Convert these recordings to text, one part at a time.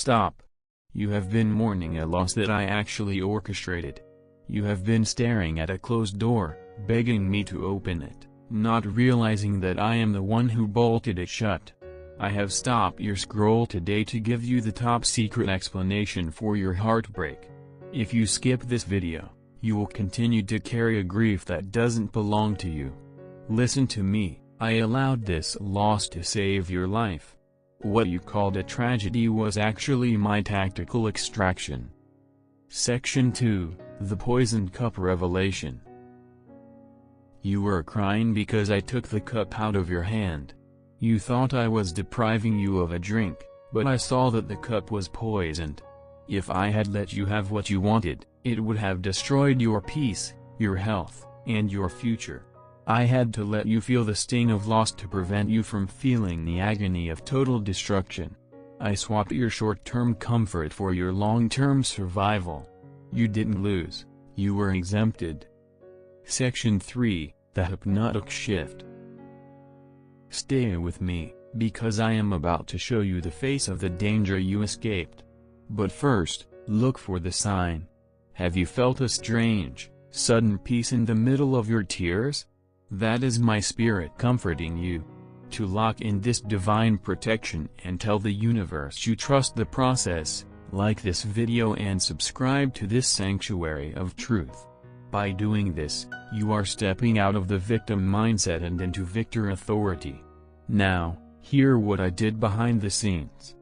Stop. You have been mourning a loss that I actually orchestrated. You have been staring at a closed door, begging me to open it, not realizing that I am the one who bolted it shut. I have stopped your scroll today to give you the top secret explanation for your heartbreak. If you skip this video, you will continue to carry a grief that doesn't belong to you. Listen to me, I allowed this loss to save your life. What you called a tragedy was actually my tactical extraction. Section 2, The Poisoned Cup Revelation. You were crying because I took the cup out of your hand. You thought I was depriving you of a drink, but I saw that the cup was poisoned. If I had let you have what you wanted, it would have destroyed your peace, your health, and your future. I had to let you feel the sting of loss to prevent you from feeling the agony of total destruction. I swapped your short-term comfort for your long-term survival. You didn't lose, you were exempted. Section 3, The Hypnotic Shift. Stay with me, because I am about to show you the face of the danger you escaped. But first, look for the sign. Have you felt a strange, sudden peace in the middle of your tears? That is my spirit comforting you. To lock in this divine protection and tell the universe you trust the process, like this video and subscribe to this sanctuary of truth. By doing this, you are stepping out of the victim mindset and into victor authority. Now, hear what I did behind the scenes.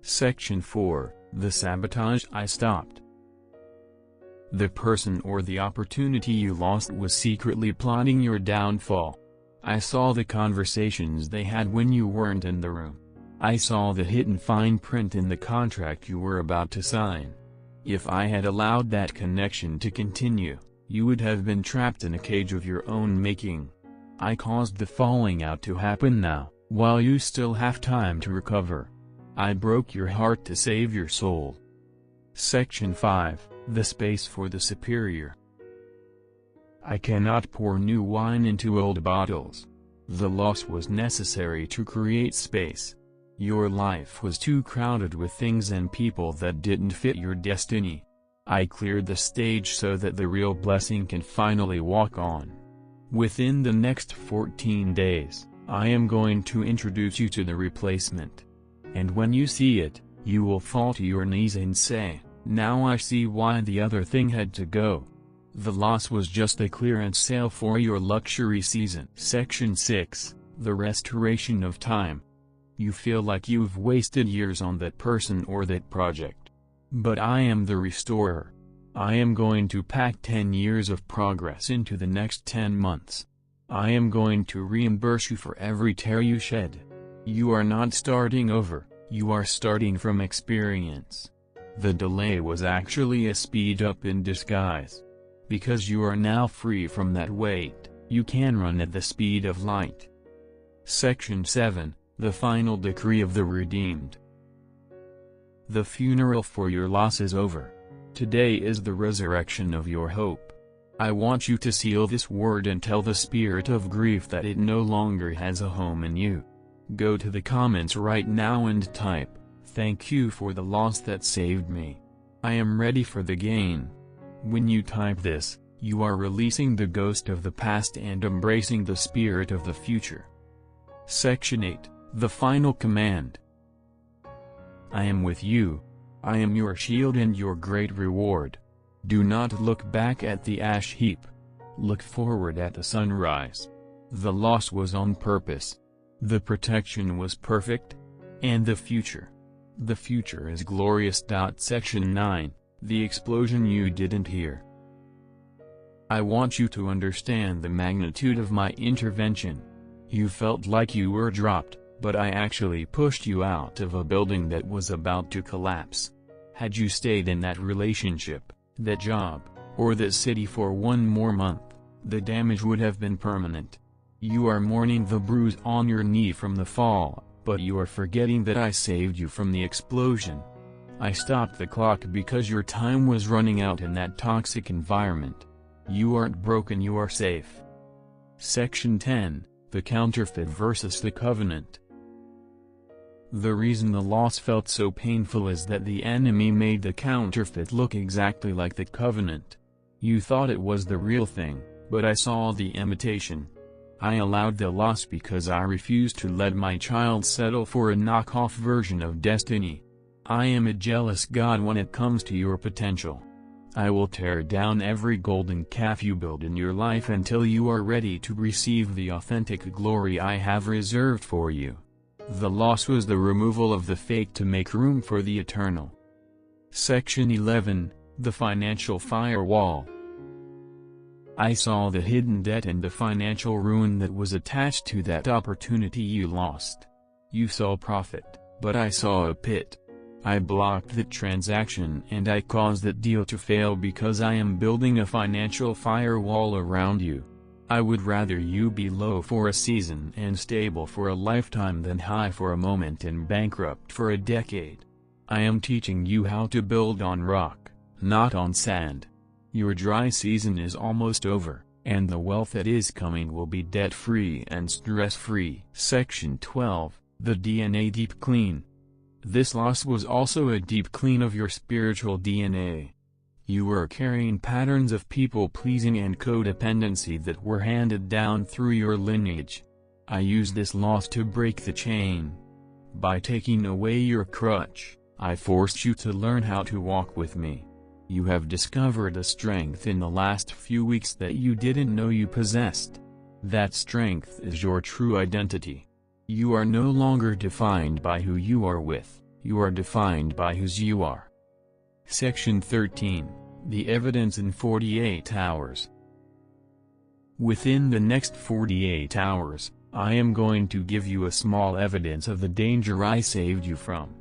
Section 4, The Sabotage I Stopped. The person or the opportunity you lost was secretly plotting your downfall. I saw the conversations they had when you weren't in the room. I saw the hidden fine print in the contract you were about to sign. If I had allowed that connection to continue, you would have been trapped in a cage of your own making. I caused the falling out to happen now, while you still have time to recover. I broke your heart to save your soul. Section 5, The Space for the Superior. I cannot pour new wine into old bottles. The loss was necessary to create space. Your life was too crowded with things and people that didn't fit your destiny. I cleared the stage so that the real blessing can finally walk on. Within the next 14 days, I am going to introduce you to the replacement. And when you see it, you will fall to your knees and say, "Now I see why the other thing had to go." The loss was just a clearance sale for your luxury season. Section 6, The Restoration of Time. You feel like you've wasted years on that person or that project. But I am the restorer. I am going to pack 10 years of progress into the next 10 months. I am going to reimburse you for every tear you shed. You are not starting over, you are starting from experience. The delay was actually a speed up in disguise. Because you are now free from that weight, you can run at the speed of light. Section 7, The Final Decree of the Redeemed. The funeral for your loss is over. Today is the resurrection of your hope. I want you to seal this word and tell the spirit of grief that it no longer has a home in you. Go to the comments right now and type, "Thank you for the loss that saved me. I am ready for the gain." When you type this, you are releasing the ghost of the past and embracing the spirit of the future. Section 8, The Final Command. I am with you. I am your shield and your great reward. Do not look back at the ash heap. Look forward at the sunrise. The loss was on purpose. The protection was perfect. And the future. The future is glorious. Section 9, The Explosion You Didn't Hear. I want you to understand the magnitude of my intervention. You felt like you were dropped, but I actually pushed you out of a building that was about to collapse. Had you stayed in that relationship, that job, or that city for one more month, the damage would have been permanent. You are mourning the bruise on your knee from the fall, but you are forgetting that I saved you from the explosion. I stopped the clock because your time was running out in that toxic environment. You aren't broken, you are safe. Section 10, The Counterfeit versus the Covenant. The reason the loss felt so painful is that the enemy made the counterfeit look exactly like the covenant. You thought it was the real thing, but I saw the imitation. I allowed the loss because I refused to let my child settle for a knockoff version of destiny. I am a jealous God when it comes to your potential. I will tear down every golden calf you build in your life until you are ready to receive the authentic glory I have reserved for you. The loss was the removal of the fake to make room for the eternal. Section 11, The Financial Firewall. I saw the hidden debt and the financial ruin that was attached to that opportunity you lost. You saw profit, but I saw a pit. I blocked that transaction and I caused that deal to fail because I am building a financial firewall around you. I would rather you be low for a season and stable for a lifetime than high for a moment and bankrupt for a decade. I am teaching you how to build on rock, not on sand. Your dry season is almost over, and the wealth that is coming will be debt-free and stress-free. Section 12, The DNA Deep Clean. This loss was also a deep clean of your spiritual DNA. You were carrying patterns of people-pleasing and codependency that were handed down through your lineage. I used this loss to break the chain. By taking away your crutch, I forced you to learn how to walk with me. You have discovered a strength in the last few weeks that you didn't know you possessed. That strength is your true identity. You are no longer defined by who you are with, you are defined by whose you are. Section 13, The Evidence in 48 Hours. Within the next 48 hours, I am going to give you a small evidence of the danger I saved you from.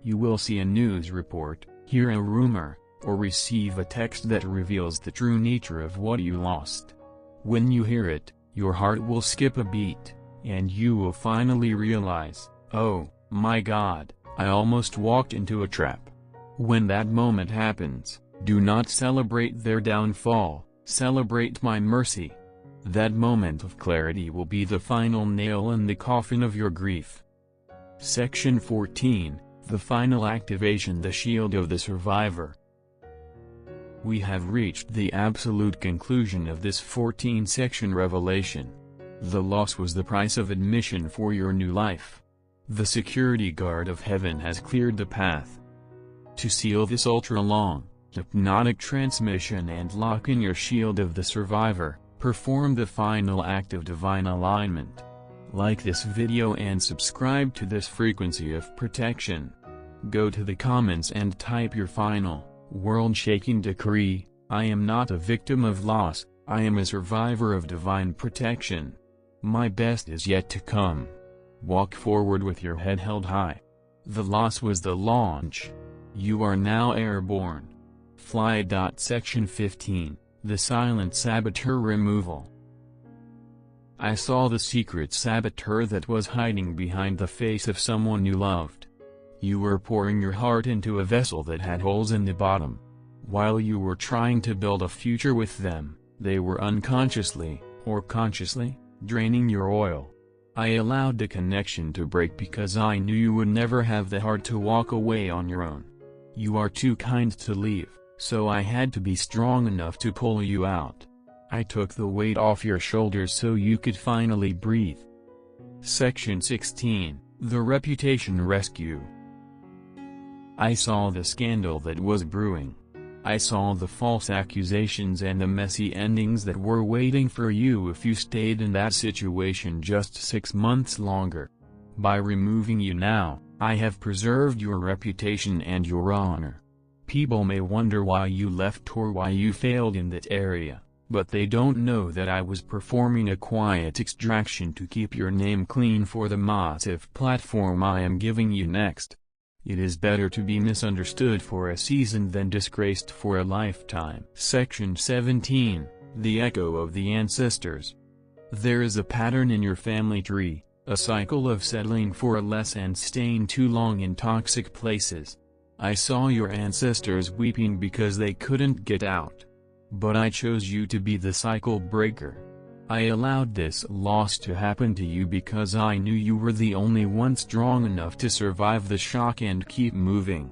You will see a news report, hear a rumor, or receive a text that reveals the true nature of what you lost. When you hear it, your heart will skip a beat, and you will finally realize, oh, my God, I almost walked into a trap. When that moment happens, do not celebrate their downfall, celebrate my mercy. That moment of clarity will be the final nail in the coffin of your grief. Section 14, The Final Activation, The Shield of the Survivor. We have reached the absolute conclusion of this 14-section revelation. The loss was the price of admission for your new life. The security guard of heaven has cleared the path. To seal this ultra-long, hypnotic transmission and lock in your shield of the survivor, perform the final act of divine alignment. Like this video and subscribe to this frequency of protection. Go to the comments and type your final, world-shaking decree. I am not a victim of loss, I am a survivor of divine protection. My best is yet to come. Walk forward with your head held high. The loss was the launch. You are now airborne. Fly. Section 15, The Silent Saboteur Removal. I saw the secret saboteur that was hiding behind the face of someone you loved. You were pouring your heart into a vessel that had holes in the bottom. While you were trying to build a future with them, they were unconsciously, or consciously, draining your oil. I allowed the connection to break because I knew you would never have the heart to walk away on your own. You are too kind to leave, so I had to be strong enough to pull you out. I took the weight off your shoulders so you could finally breathe. Section 16, The Reputation Rescue. I saw the scandal that was brewing. I saw the false accusations and the messy endings that were waiting for you if you stayed in that situation just 6 months longer. By removing you now, I have preserved your reputation and your honor. People may wonder why you left or why you failed in that area, but they don't know that I was performing a quiet extraction to keep your name clean for the massive platform I am giving you next. It is better to be misunderstood for a season than disgraced for a lifetime. Section 17, The Echo of the Ancestors. There is a pattern in your family tree, a cycle of settling for less and staying too long in toxic places. I saw your ancestors weeping because they couldn't get out. But I chose you to be the cycle breaker. I allowed this loss to happen to you because I knew you were the only one strong enough to survive the shock and keep moving.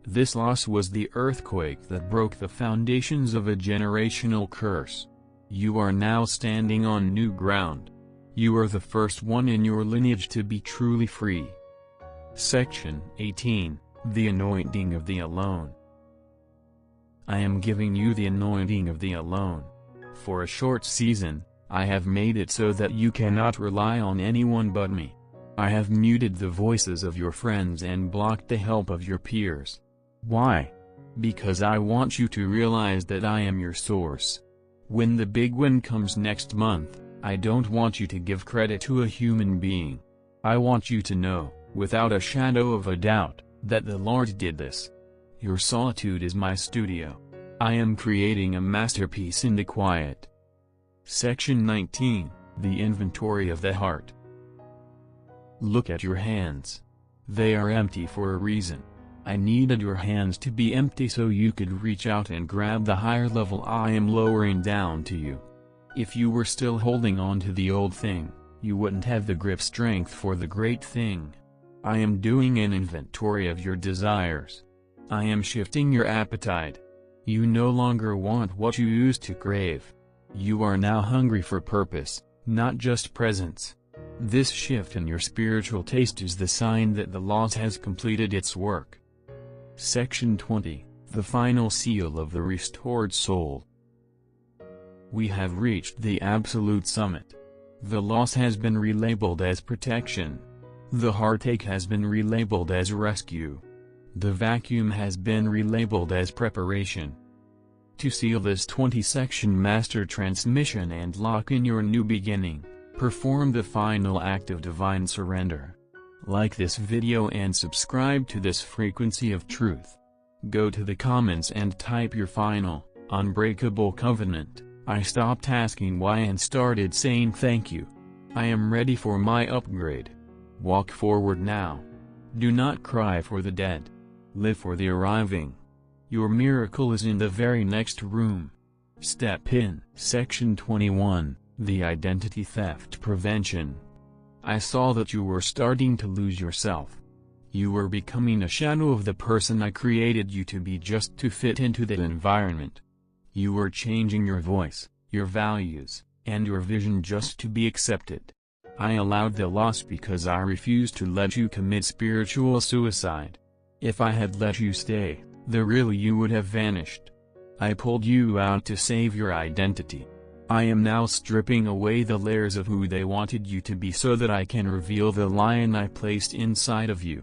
This loss was the earthquake that broke the foundations of a generational curse. You are now standing on new ground. You are the first one in your lineage to be truly free. Section 18, The Anointing of the Alone. I am giving you the anointing of the alone. For a short season, I have made it so that you cannot rely on anyone but me. I have muted the voices of your friends and blocked the help of your peers. Why? Because I want you to realize that I am your source. When the big win comes next month, I don't want you to give credit to a human being. I want you to know, without a shadow of a doubt, that the Lord did this. Your solitude is my studio. I am creating a masterpiece in the quiet. Section 19, The Inventory of the Heart. Look at your hands. They are empty for a reason. I needed your hands to be empty so you could reach out and grab the higher level I am lowering down to you. If you were still holding on to the old thing, you wouldn't have the grip strength for the great thing. I am doing an inventory of your desires. I am shifting your appetite. You no longer want what you used to crave. You are now hungry for purpose, not just presence. This shift in your spiritual taste is the sign that the loss has completed its work. Section 20, The Final Seal of the Restored Soul. We have reached the absolute summit. The loss has been relabeled as protection. The heartache has been relabeled as rescue. The vacuum has been relabeled as preparation. To seal this 20-section master transmission and lock in your new beginning, perform the final act of divine surrender. Like this video and subscribe to this frequency of truth. Go to the comments and type your final, unbreakable covenant. I stopped asking why and started saying thank you. I am ready for my upgrade. Walk forward now. Do not cry for the dead. Live for the arriving. Your miracle is in the very next room. Step in. Section 21, The Identity Theft Prevention. I saw that you were starting to lose yourself. You were becoming a shadow of the person I created you to be just to fit into that environment. You were changing your voice, your values, and your vision just to be accepted. I allowed the loss because I refused to let you commit spiritual suicide. If I had let you stay, the real you would have vanished. I pulled you out to save your identity. I am now stripping away the layers of who they wanted you to be so that I can reveal the lion I placed inside of you.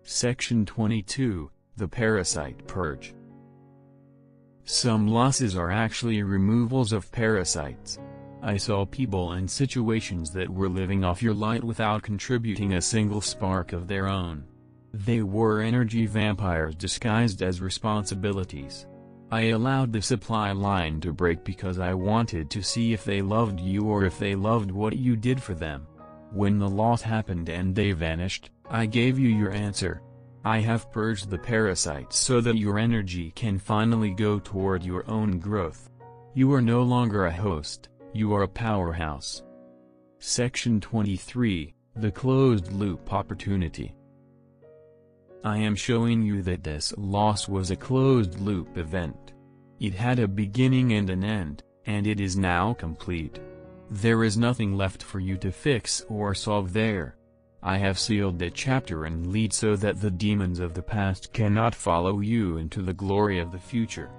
Section 22, The Parasite Purge. Some losses are actually removals of parasites. I saw people and situations that were living off your light without contributing a single spark of their own. They were energy vampires disguised as responsibilities. I allowed the supply line to break because I wanted to see if they loved you or if they loved what you did for them. When the loss happened and they vanished, I gave you your answer. I have purged the parasites so that your energy can finally go toward your own growth. You are no longer a host, you are a powerhouse. Section 23, The Closed Loop Opportunity. I am showing you that this loss was a closed-loop event. It had a beginning and an end, and it is now complete. There is nothing left for you to fix or solve there. I have sealed the chapter and lead so that the demons of the past cannot follow you into the glory of the future.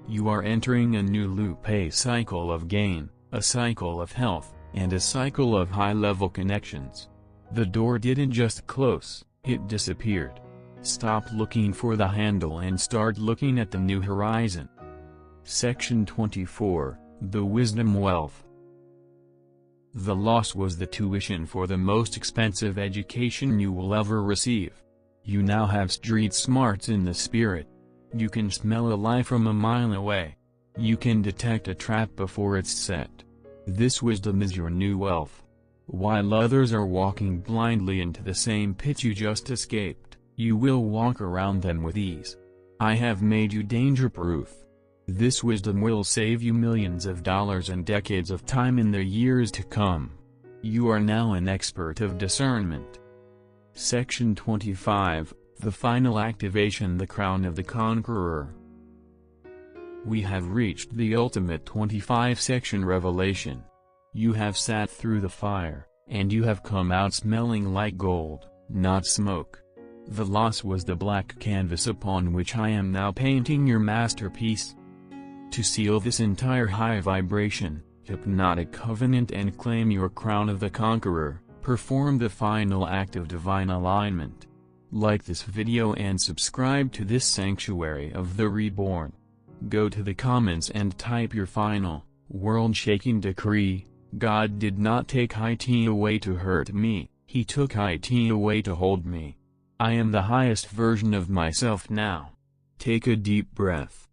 You are entering a new loop, a cycle of gain, a cycle of health, and a cycle of high-level connections. The door didn't just close, it disappeared. Stop looking for the handle and start looking at the new horizon. Section 24, The Wisdom Wealth. The loss was the tuition for the most expensive education you will ever receive. You now have street smarts in the spirit. You can smell a lie from a mile away. You can detect a trap before it's set. This wisdom is your new wealth. While others are walking blindly into the same pit you just escaped, you will walk around them with ease. I have made you danger-proof. This wisdom will save you millions of dollars and decades of time in the years to come. You are now an expert of discernment. Section 25, the final activation, the crown of the conqueror. We have reached the ultimate 25 section revelation. You have sat through the fire, and you have come out smelling like gold, not smoke. The loss was the black canvas upon which I am now painting your masterpiece. To seal this entire high vibration, hypnotic covenant and claim your crown of the conqueror, perform the final act of divine alignment. Like this video and subscribe to this sanctuary of the reborn. Go to the comments and type your final, world-shaking decree. God did not take IT away to hurt me, He took IT away to hold me. I am the highest version of myself now. Take a deep breath.